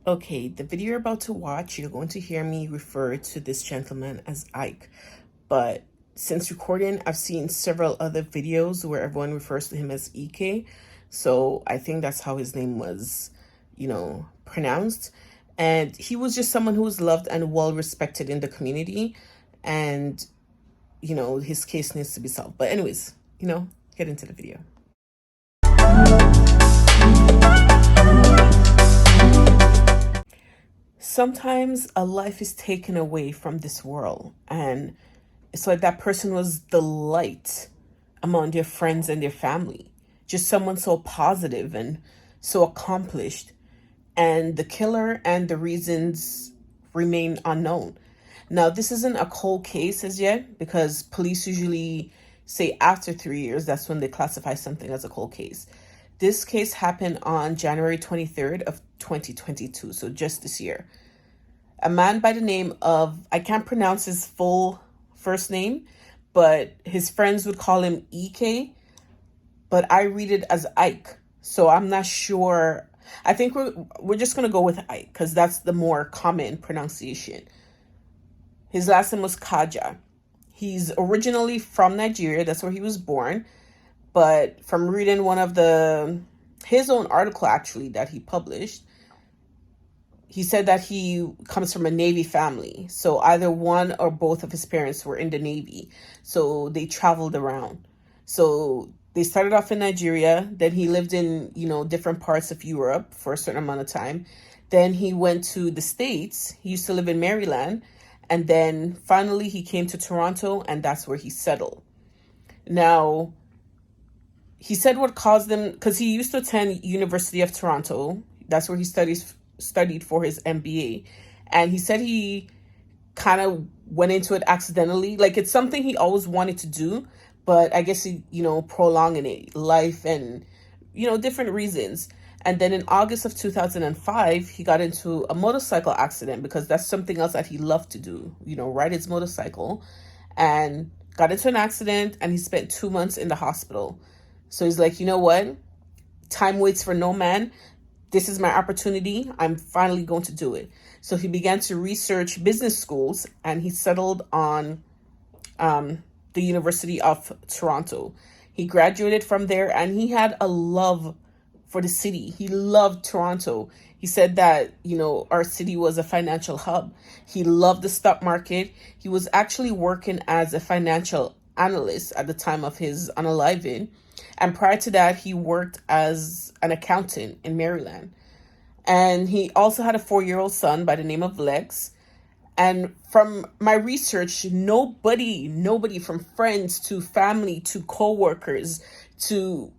Okay, the video you're about to watch, you're going to hear me refer to this gentleman as Ike. But since recording, I've seen several other videos where everyone refers to him as Ike. So I think that's how his name was, pronounced. And he was just someone who was loved and well respected in the community. And, his case needs to be solved. But anyways, get into the video. Sometimes a life is taken away from this world, and it's like that person was the light among their friends and their family. Just someone so positive and so accomplished. And the killer and the reasons remain unknown. Now, this isn't a cold case as yet because police usually say after 3 years, that's when they classify something as a cold case. This case happened on January 23rd of 2022, so just this year. A man by the name of, I can't pronounce his full first name, but his friends would call him EK, but I read it as Ike. So I'm not sure. I think we're just going to go with Ike because that's the more common pronunciation. His last name was Kaja. He's originally from Nigeria. That's where he was born. But from reading his own article actually that he published, he said that he comes from a Navy family. So either one or both of his parents were in the Navy. So they traveled around. So they started off in Nigeria. Then he lived in, different parts of Europe for a certain amount of time. Then he went to the States. He used to live in Maryland. And then finally he came to Toronto, and that's where he settled. Now, he said what caused them, because he used to attend University of Toronto. That's where he studied for his MBA. And he said he kind of went into it accidentally. Like, it's something he always wanted to do, but I guess he, prolonging it, life and, different reasons. And then in August of 2005, he got into a motorcycle accident because that's something else that he loved to do, ride his motorcycle, and got into an accident, and he spent 2 months in the hospital. So he's like, you know what? Time waits for no man. This is my opportunity. I'm finally going to do it. So he began to research business schools, and he settled on the University of Toronto. He graduated from there, and he had a love for the city. He loved Toronto. He said that, our city was a financial hub. He loved the stock market. He was actually working as a financial analyst at the time of his unaliving. And prior to that, he worked as an accountant in Maryland. And he also had a 4-year-old son by the name of Lex. And from my research, nobody from friends to family to coworkers to,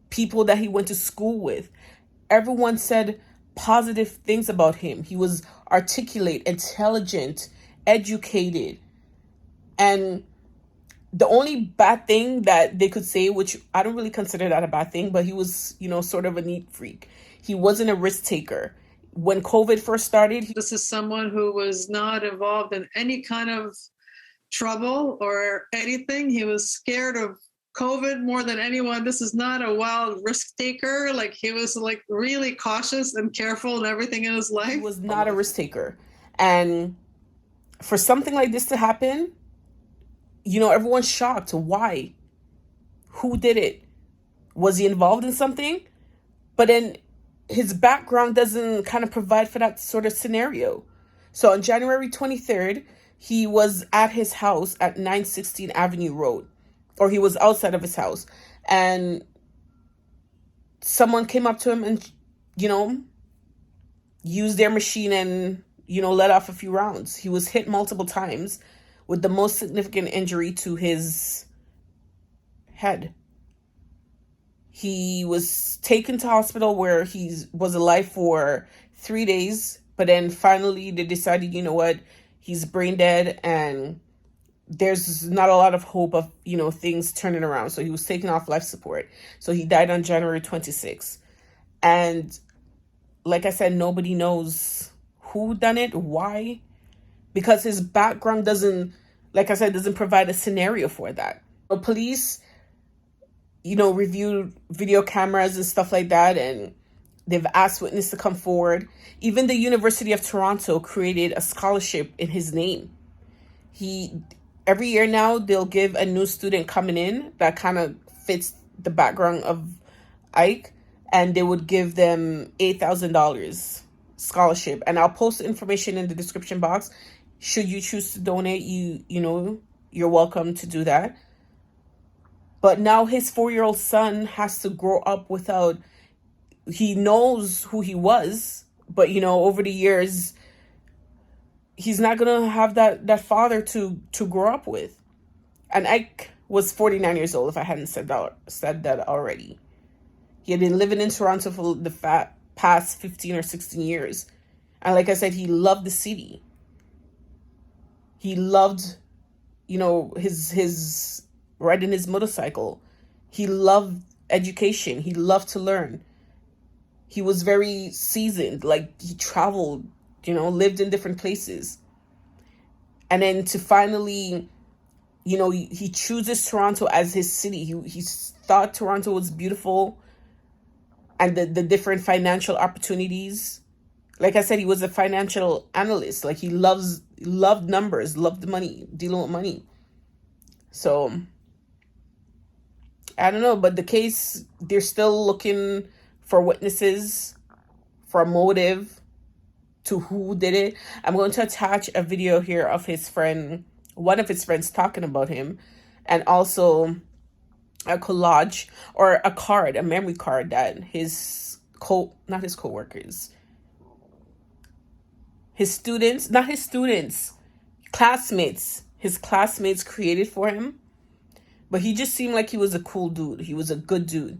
people that he went to school with, everyone said positive things about him. He was articulate, intelligent, educated. And the only bad thing that they could say, which I don't really consider that a bad thing, but he was, sort of a neat freak. He wasn't a risk taker. When COVID first started, this is someone who was not involved in any kind of trouble or anything. He was scared of COVID more than anyone. This is not a wild risk taker. Like, he was really cautious and careful in everything in his life. He was not a risk taker. And for something like this to happen, everyone's shocked. Why? Who did it? Was he involved in something? But then his background doesn't kind of provide for that sort of scenario. So on January 23rd, he was at his house at 916 Avenue Road, or he was outside of his house, and someone came up to him and, used their machine and, let off a few rounds. He was hit multiple times with the most significant injury to his head. He was taken to hospital where he was alive for 3 days, but then finally they decided, he's brain dead and there's not a lot of hope of, things turning around. So he was taken off life support. So he died on January 26th. And like I said, nobody knows who done it, why, because his background doesn't provide a scenario for that. The police, reviewed video cameras and stuff like that, and They've asked witnesses to come forward. Even the University of Toronto created a scholarship in his name. He Every year now they'll give a new student coming in that kind of fits the background of Ike, and they would give them $8,000 scholarship. And I'll post information in the description box. Should you choose to donate, you're welcome to do that. But now his 4-year-old son has to grow up without. He knows who he was, but over the years, he's not gonna have that father to grow up with. And Ike was 49 years old. If I hadn't said that already, he had been living in Toronto for the past 15 or 16 years, and like I said, he loved the city. He loved, his riding his motorcycle. He loved education. He loved to learn. He was very seasoned. Like, he traveled, lived in different places. And then to finally, he chooses Toronto as his city. He thought Toronto was beautiful, and the different financial opportunities. Like I said, he was a financial analyst. Like, he loved numbers, loved money, dealing with money. So I don't know, but the case, they're still looking for witnesses, for a motive to who did it. I'm going to attach a video here of one of his friends talking about him, and also a collage or a memory card that not his co-workers, his classmates created for him. But he just seemed like he was a cool dude. He was a good dude,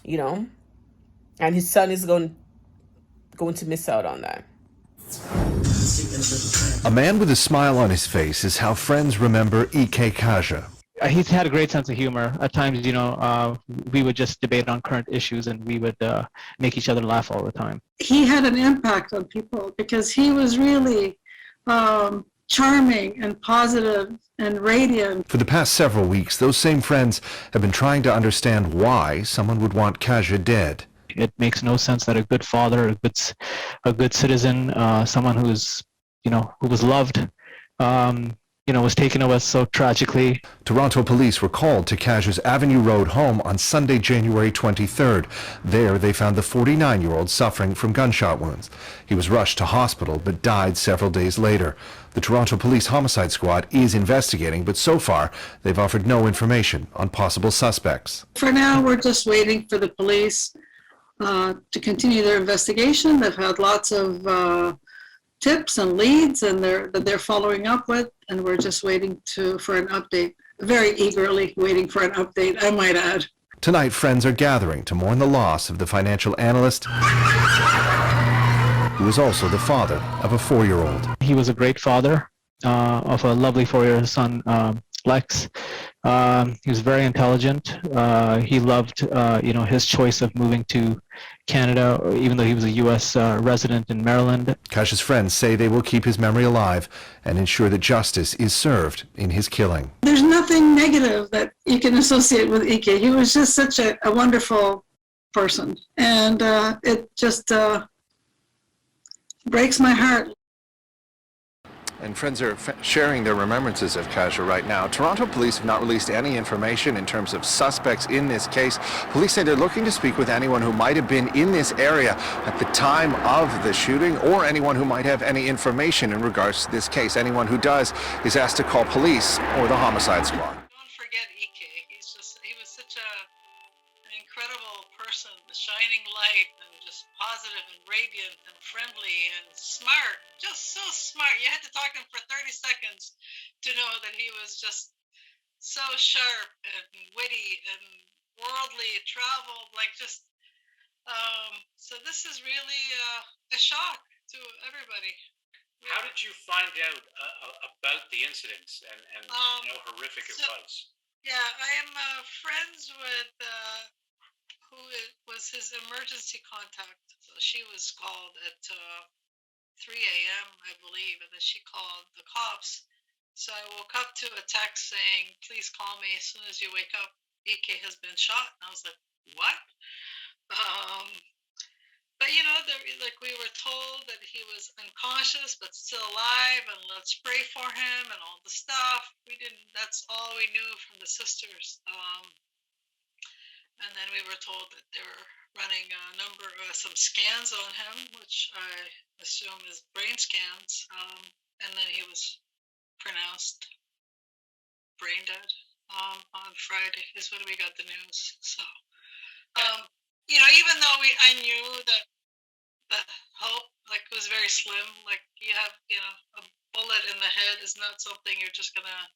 and his son is going to miss out on that. A man with a smile on his face is how friends remember Kaja. He's had a great sense of humor. At times, we would just debate on current issues, and we would make each other laugh all the time. He had an impact on people because he was really charming and positive and radiant. For the past several weeks, those same friends have been trying to understand why someone would want Kaja dead. It makes no sense that a good father, a good citizen, someone who was loved, was taken away so tragically. Toronto police were called to Kaja's Avenue Road home on Sunday, January 23rd. There, they found the 49-year-old suffering from gunshot wounds. He was rushed to hospital but died several days later. The Toronto Police Homicide Squad is investigating, but so far, they've offered no information on possible suspects. For now, we're just waiting for the police to continue their investigation. They've had lots of tips and leads, and they're following up with, and we're just waiting for an update. Very eagerly waiting for an update, I might add. Tonight, friends are gathering to mourn the loss of the financial analyst, who was also the father of a 4-year-old. He was a great father of a lovely 4-year-old son, Lex. He was very intelligent. He loved, his choice of moving to Canada, even though he was a U.S. Resident in Maryland. Kaja's friends say they will keep his memory alive and ensure that justice is served in his killing. There's nothing negative that you can associate with Ike. He was just such a wonderful person, and it just breaks my heart. And friends are sharing their remembrances of Kaja right now. Toronto police have not released any information in terms of suspects in this case. Police say they're looking to speak with anyone who might have been in this area at the time of the shooting, or anyone who might have any information in regards to this case. Anyone who does is asked to call police or the homicide squad. Don't forget Ike. He was such an incredible person, a shining light, and just positive and radiant and friendly and smart. Just so smart. You had to talk to him for 30 seconds to know that he was just so sharp and witty and worldly, traveled, so this is really a shock to everybody. Yeah. How did you find out about the incidents and how horrific it was? Yeah, I am friends with who was his emergency contact. So she was called at 3 a.m., I believe, and then she called the cops. So I woke up to a text saying, please call me as soon as you wake up. Ike has been shot. And I was like, what? But like we were told that he was unconscious but still alive, and let's pray for him and all the stuff. We didn't. That's all we knew from the sisters. And then we were told that they were running some scans on him, which I assume is brain scans. And then he was pronounced brain dead on Friday. Is when we got the news. So, even though I knew that the hope was very slim. Like you have, a bullet in the head is not something you're just gonna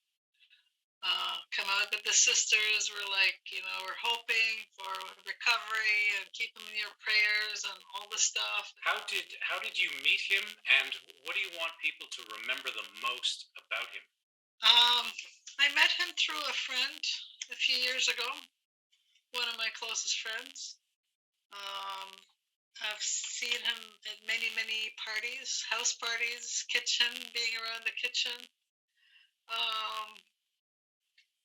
come out. But the sisters were like, we're hoping for recovery and keep him in your prayers and all this stuff. How did you meet him, and what do you want people to remember the most about him? I met him through a friend a few years ago. One of my closest friends. I've seen him at many, many parties, house parties, kitchen, being around the kitchen.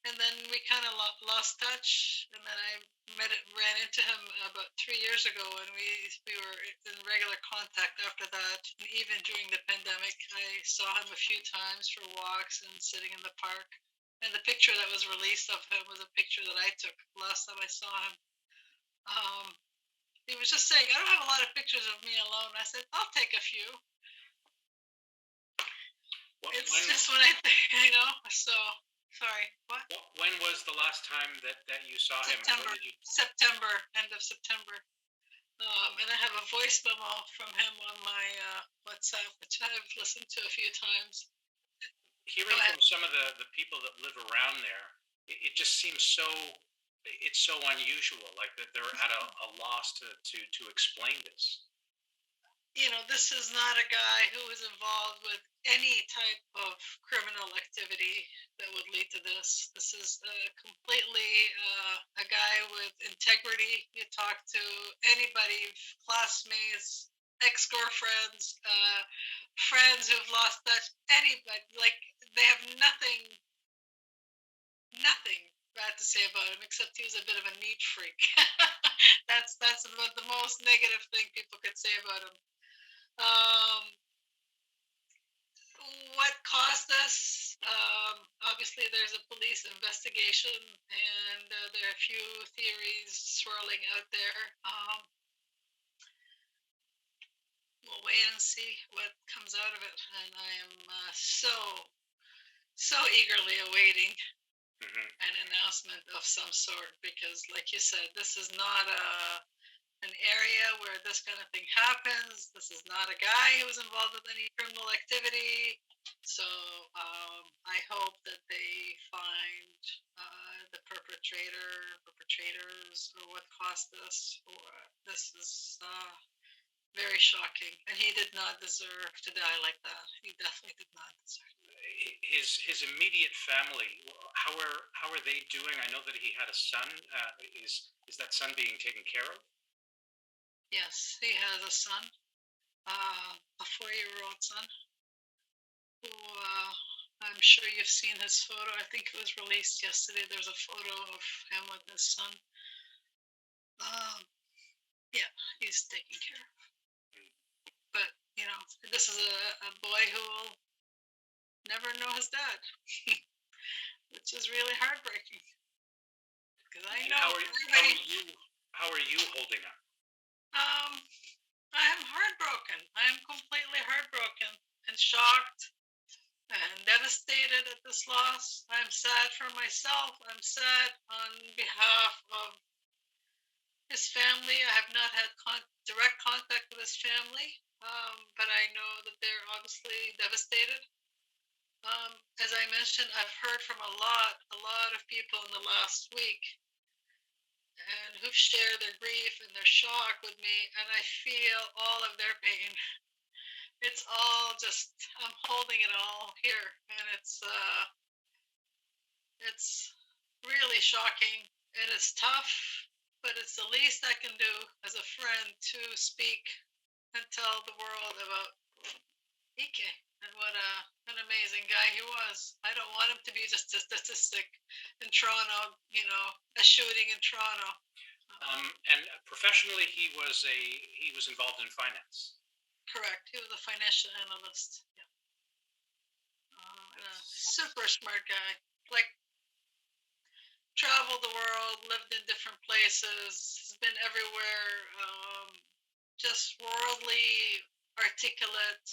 And then we kind of lost touch. And then I ran into him about 3 years ago, and we were in regular contact after that. And even during the pandemic, I saw him a few times for walks and sitting in the park. And the picture that was released of him was a picture that I took last time I saw him. He was just saying, I don't have a lot of pictures of me alone. I said, I'll take a few. Just when I think, so, sorry, what? When was the last time that you saw him? September, end of September. And I have a voice memo from him on my WhatsApp, which I've listened to a few times. Hearing from some of the people that live around there, it just seems it's so unusual, like that they're at a loss to explain this. This is not a guy who is involved with any type of criminal activity that would lead to this. This is completely a guy with integrity. You talk to anybody, classmates, ex-girlfriends, friends who've lost touch, anybody, they have nothing bad to say about him, except he was a bit of a neat freak. That's about the most negative thing people could say about him. What caused this? Obviously, there's a police investigation, and there are a few theories swirling out there. We'll wait and see what comes out of it, and I am so eagerly awaiting an announcement of some sort, because like you said, this is not an area where this kind of thing happens. This is not a guy who was involved with any criminal activity. So I hope that they find the perpetrators, or what caused this. This is very shocking, and he did not deserve to die like that. He definitely did not deserve. His immediate family, how are they doing? I know that he had a son. Is that son being taken care of? Yes, he has a son, a 4-year-old son, who I'm sure you've seen his photo. I think it was released yesterday. There's a photo of him with his son. Yeah, he's taken care of. But, this is a boy who will never know his dad, which is really heartbreaking. Because I know how are you holding up? I am heartbroken. I am completely heartbroken and shocked and devastated at this loss. I'm sad for myself. I'm sad on behalf of his family. I have not had direct contact with his family, but I know that they're obviously devastated. As I mentioned, I've heard from a lot of people in the last week, and who've shared their grief and their shock with me, and I feel all of their pain. It's all just, I'm holding it all here, and it's really shocking, and it's tough, but it's the least I can do as a friend to speak and tell the world about Ike and what an amazing guy he was. I don't want him to be just a statistic in Toronto, a shooting in Toronto. And professionally, he was involved in finance. Correct. He was a financial analyst. Yeah. And a super smart guy. Like, traveled the world, lived in different places, has been everywhere. Just worldly, articulate,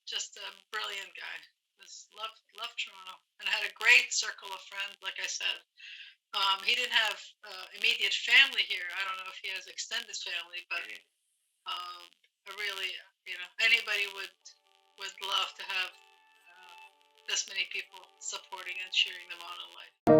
just a brilliant guy. Just loved Toronto, and had a great circle of friends. Like I said, he didn't have immediate family here. I don't know if he has extended family, but I really, anybody would love to have this many people supporting and cheering them on in life.